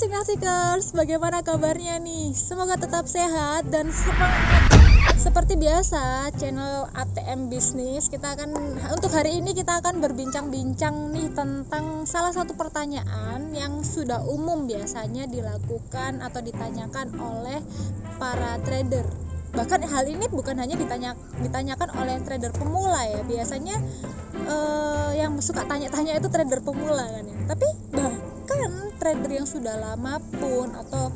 Signal-Seekers, bagaimana kabarnya nih? Semoga tetap sehat dan semangat. Seperti biasa, channel ATM Bisnis untuk hari ini kita akan berbincang-bincang nih tentang salah satu pertanyaan yang sudah umum biasanya dilakukan atau ditanyakan oleh para trader. Bahkan hal ini bukan hanya ditanyakan oleh trader pemula ya. Biasanya yang suka tanya-tanya itu trader pemula kan ya. Tapi bahkan trader yang sudah lama pun atau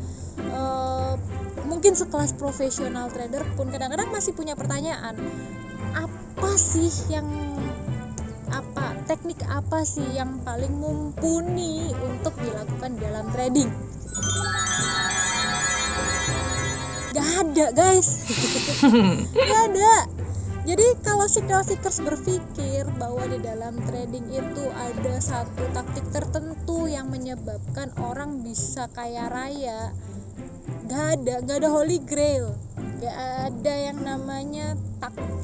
mungkin sekelas profesional trader pun kadang-kadang masih punya pertanyaan, teknik apa sih yang paling mumpuni untuk dilakukan dalam trading? Gak ada guys. Gak ada. Jadi kalau signal-seekers berpikir bahwa di dalam trading itu ada satu taktik tertentu yang menyebabkan orang bisa kaya raya, gak ada holy grail, gak ada yang namanya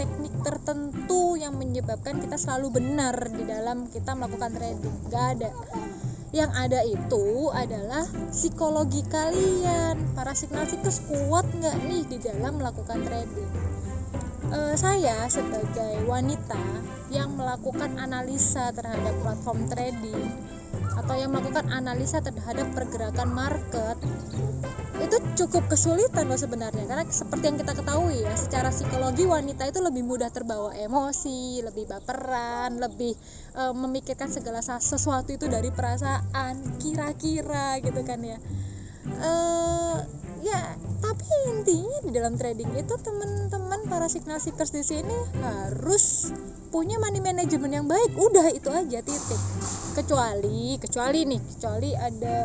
teknik tertentu yang menyebabkan kita selalu benar di dalam kita melakukan trading, gak ada. Yang ada itu adalah psikologi kalian. Para signal-seekers kuat gak nih di dalam melakukan trading? Saya sebagai wanita yang melakukan analisa terhadap platform trading atau yang melakukan analisa terhadap pergerakan market itu cukup kesulitan loh sebenarnya, karena seperti yang kita ketahui ya, secara psikologi wanita itu lebih mudah terbawa emosi, lebih baperan, lebih memikirkan segala sesuatu itu dari perasaan, kira-kira gitu kan ya. Ya, tapi intinya di dalam trading itu teman-teman para signal-seekers di sini harus punya money management yang baik. Udah itu aja, titik. Kecuali ada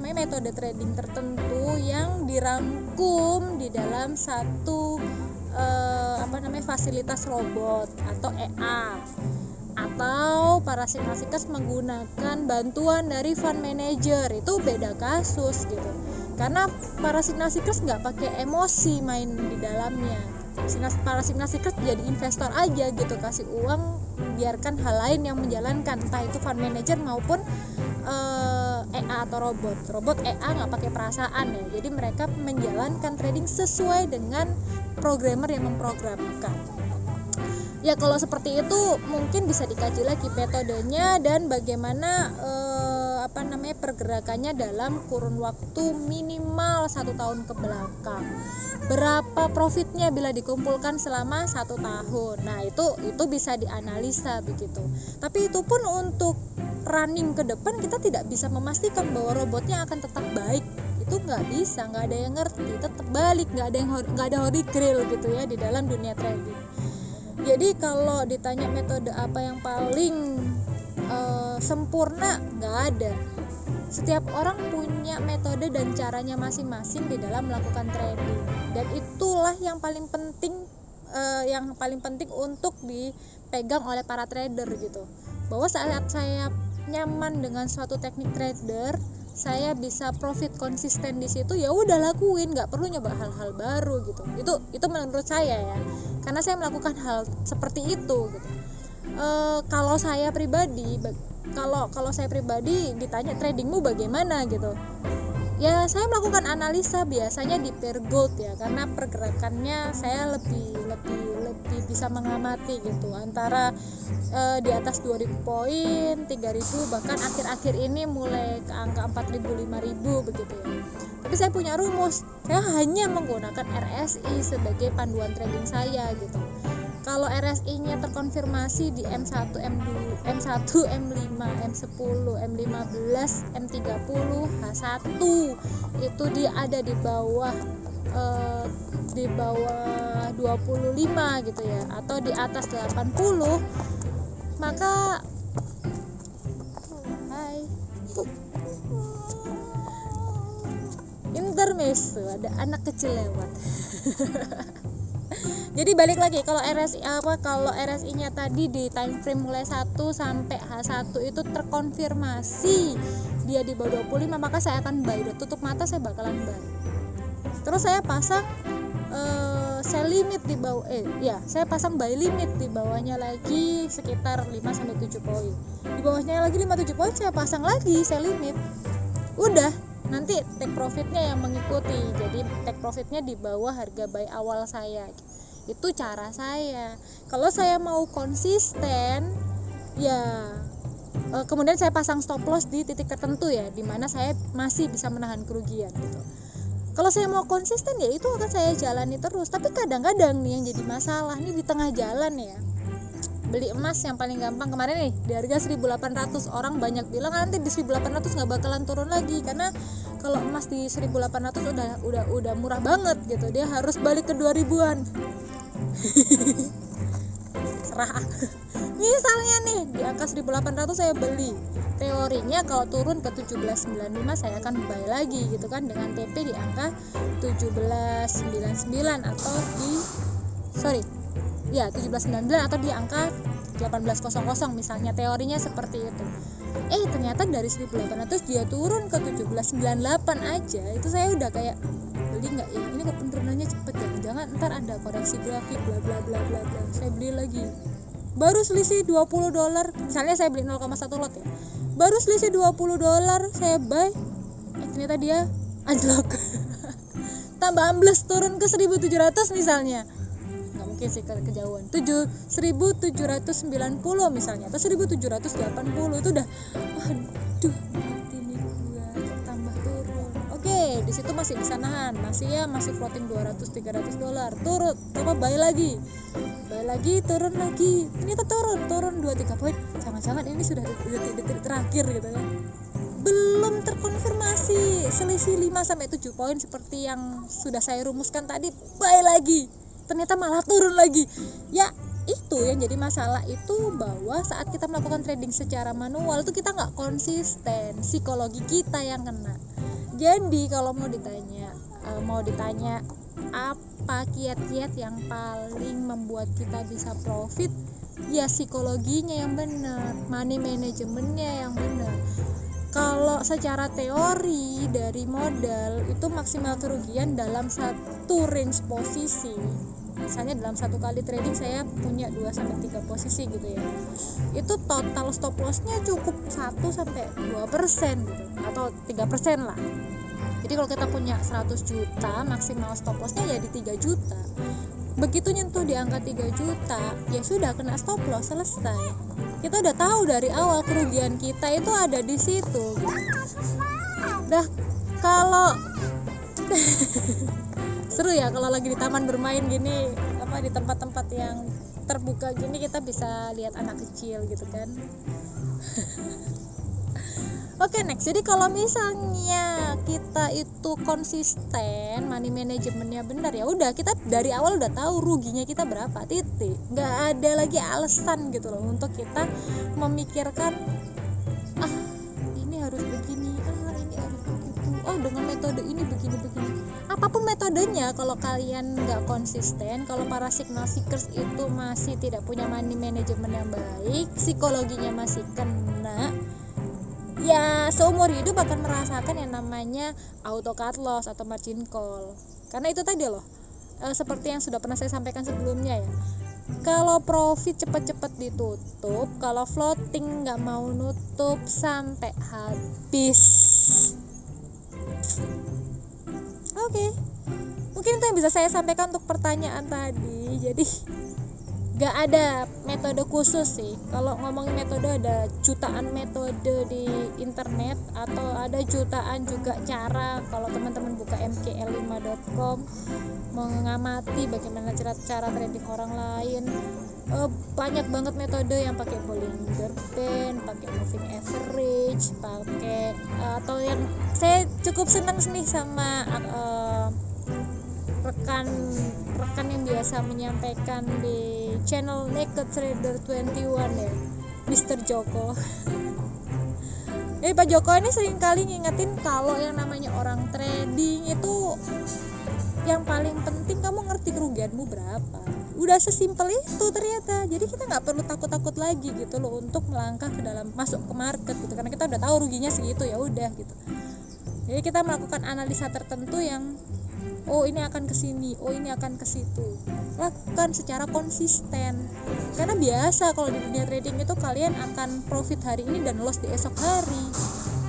metode trading tertentu yang dirangkum di dalam satu fasilitas robot atau EA, atau para signal-seekers menggunakan bantuan dari fund manager. Itu beda kasus gitu, karena para signal-seekers nggak pakai emosi main di dalamnya. Para signal-seekers jadi investor aja gitu, kasih uang, biarkan hal lain yang menjalankan, entah itu fund manager maupun EA atau robot EA nggak pakai perasaan ya, jadi mereka menjalankan trading sesuai dengan programmer yang memprogramkan. Ya kalau seperti itu mungkin bisa dikaji lagi metodenya dan bagaimana pergerakannya dalam kurun waktu minimal 1 tahun ke belakang. Berapa profitnya bila dikumpulkan selama 1 tahun. Nah itu bisa dianalisa begitu. Tapi itu pun untuk running ke depan kita tidak bisa memastikan bahwa robotnya akan tetap baik. Itu nggak bisa, nggak ada yang ngerti, tetap balik, nggak ada holy grail gitu ya di dalam dunia trading. Jadi kalau ditanya metode apa yang paling sempurna, nggak ada. Setiap orang punya metode dan caranya masing-masing di dalam melakukan trading, dan itulah yang paling penting untuk dipegang oleh para trader gitu. Bahwa saat saya nyaman dengan suatu teknik trader, saya bisa profit konsisten di situ, ya udah lakuin, nggak perlu nyoba hal-hal baru gitu. Itu menurut saya ya, karena saya melakukan hal seperti itu gitu. Kalau saya pribadi ditanya tradingmu bagaimana gitu, ya saya melakukan analisa biasanya di pair gold ya, karena pergerakannya saya lebih bisa mengamati gitu, antara di atas 2000 poin, 3000, bahkan akhir-akhir ini mulai ke angka 4000, 5000 begitu ya. Tapi saya punya rumus, saya hanya menggunakan RSI sebagai panduan trading saya gitu. Kalau RSI-nya terkonfirmasi di M1, M2, M1, M5, M10, M15, M30, H1, itu dia ada di bawah 25 gitu ya, atau di atas 80, maka intermezzo, ada anak kecil lewat. Jadi balik lagi, kalau RSI-nya tadi di time frame mulai 1 sampai H1 itu terkonfirmasi dia di bawah 25, maka saya akan buy. Udah tutup mata saya bakalan buy. Terus saya pasang sell limit di bawah saya pasang buy limit di bawahnya lagi sekitar 5 sampai 7 poin. Di bawahnya lagi 5-7 poin saya pasang lagi sell limit. Udah, nanti take profitnya yang mengikuti. Jadi take profitnya di bawah harga buy awal saya. Itu cara saya. Kalau saya mau konsisten, ya kemudian saya pasang stop loss di titik tertentu ya, di mana saya masih bisa menahan kerugian gitu. Kalau saya mau konsisten ya itu akan saya jalani terus. Tapi kadang-kadang nih yang jadi masalah nih di tengah jalan ya. Beli emas yang paling gampang kemarin nih di harga 1.800, orang banyak bilang nanti di 1.800 nggak bakalan turun lagi karena kalau emas di 1.800 udah murah banget gitu, dia harus balik ke 2000-an. Serah. Misalnya nih di angka 1.800 saya beli, teorinya kalau turun ke 17.95 saya akan buy lagi gitu kan, dengan TP di angka 17.99 atau di 17.99 atau di angka 18.00 misalnya, teorinya seperti itu. Ternyata dari 1.800 dia turun ke 17.98 aja, itu saya udah kayak beli nggak ya, ini kok penurunannya cepet, jangan ntar ada koreksi grafik bla bla bla bla bla. Saya beli lagi, baru selisih $20, misalnya saya beli 0,1 lot ya, baru selisih $20 saya buy, ternyata dia anjlok. Tambah ambles turun ke 1.700 misalnya, nggak mungkin sih kejauhan, 1.790 misalnya atau 1.780, itu udah waduh mati nih gua, tambah turun. Oke, di situ masih bisa nahan, masih floating $200-300, turun, coba buy lagi turun lagi, ternyata turun 2-3 poin, jangan-jangan ini sudah detik terakhir gitu kan, belum terkonfirmasi selisih 5-7 poin seperti yang sudah saya rumuskan tadi, buy lagi, ternyata malah turun lagi. Ya itu yang jadi masalah itu, bahwa saat kita melakukan trading secara manual itu kita nggak konsisten, psikologi kita yang kena. Jadi kalau mau ditanya apa kiat-kiat yang paling membuat kita bisa profit, ya psikologinya yang benar, money manajemennya yang benar. Kalau secara teori dari modal itu maksimal kerugian dalam satu range posisi, misalnya dalam satu kali trading saya punya 2-3 posisi gitu ya, itu total stop lossnya cukup 1-2% gitu, atau 3% lah. Jadi kalau kita punya 100 juta, maksimal stop lossnya ya di 3 juta. Begitu nyentuh di angka 3 juta, ya sudah kena stop loss, selesai. Kita udah tahu dari awal kerugian kita itu ada di situ. Dah kalau seru ya kalau lagi di taman bermain gini, di tempat-tempat yang terbuka gini, kita bisa lihat anak kecil gitu kan. Oke, next. Jadi kalau misalnya kita itu konsisten, money manajemennya benar, ya udah kita dari awal udah tahu ruginya kita berapa, titik. Nggak ada lagi alasan gitu loh untuk kita memikirkan ini harus begini, ini harus begitu. Dengan metode ini begini. Apapun metodenya, kalau kalian nggak konsisten, kalau para signal seekers itu masih tidak punya money management yang baik, psikologinya masih kena, ya seumur hidup akan merasakan yang namanya auto cut loss atau margin call. Karena itu tadi loh, seperti yang sudah pernah saya sampaikan sebelumnya ya, kalau profit cepat-cepat ditutup, kalau floating nggak mau nutup sampai habis. Oke, mungkin itu yang bisa saya sampaikan untuk pertanyaan tadi. Jadi gak ada metode khusus sih. Kalau ngomongin metode, ada jutaan metode di internet, atau ada jutaan juga cara. Kalau teman-teman buka mkl5.com mengamati bagaimana cara trading orang lain, banyak banget metode yang pakai Bollinger Band, pakai moving average, pakai atau yang saya cukup senang nih sama rekan yang biasa menyampaikan di channel Naked Trader 21 ya, Mr. Joko. Pak Joko ini sering kali ngingetin kalau yang namanya orang trading itu yang paling penting kamu ngerti kerugianmu berapa. Udah sesimpel itu ternyata. Jadi kita nggak perlu takut-takut lagi gitu loh untuk melangkah ke dalam, masuk ke market gitu, karena kita udah tahu ruginya segitu, ya udah gitu. Jadi kita melakukan analisa tertentu yang oh ini akan ke sini, oh ini akan ke situ. Lakukan secara konsisten. Karena biasa kalau di dunia trading itu kalian akan profit hari ini dan loss di esok hari,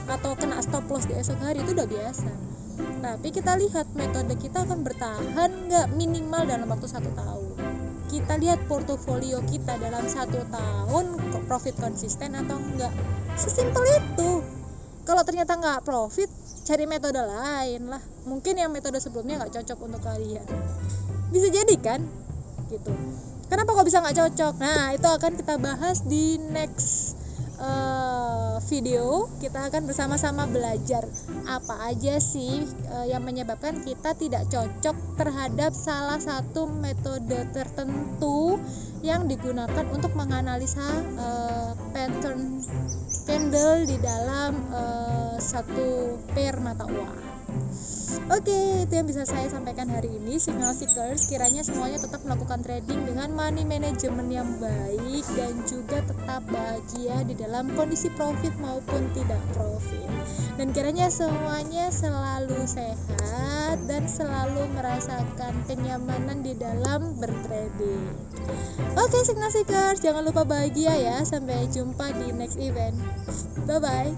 atau kena stop loss di esok hari, itu udah biasa. Tapi kita lihat metode kita akan bertahan nggak minimal dalam waktu 1 tahun. Kita lihat portofolio kita dalam 1 tahun profit konsisten atau enggak. Sesimpel itu. Kalau ternyata nggak profit, cari metode lain lah. Mungkin yang metode sebelumnya nggak cocok untuk kalian. Bisa jadi kan? Gitu. Kenapa kok bisa nggak cocok? Nah, itu akan kita bahas di next video. Kita akan bersama-sama belajar apa aja sih yang menyebabkan kita tidak cocok terhadap salah satu metode tertentu yang digunakan untuk menganalisa pattern candle di dalam satu pair mata uang. Oke, itu yang bisa saya sampaikan hari ini. Signal seekers, kiranya semuanya tetap melakukan trading dengan money management yang baik dan juga tetap bahagia di dalam kondisi profit maupun tidak profit. Dan kiranya semuanya selalu sehat dan selalu merasakan kenyamanan di dalam bertrading. Oke, signal seekers, jangan lupa bahagia ya. Sampai jumpa di next event. Bye bye.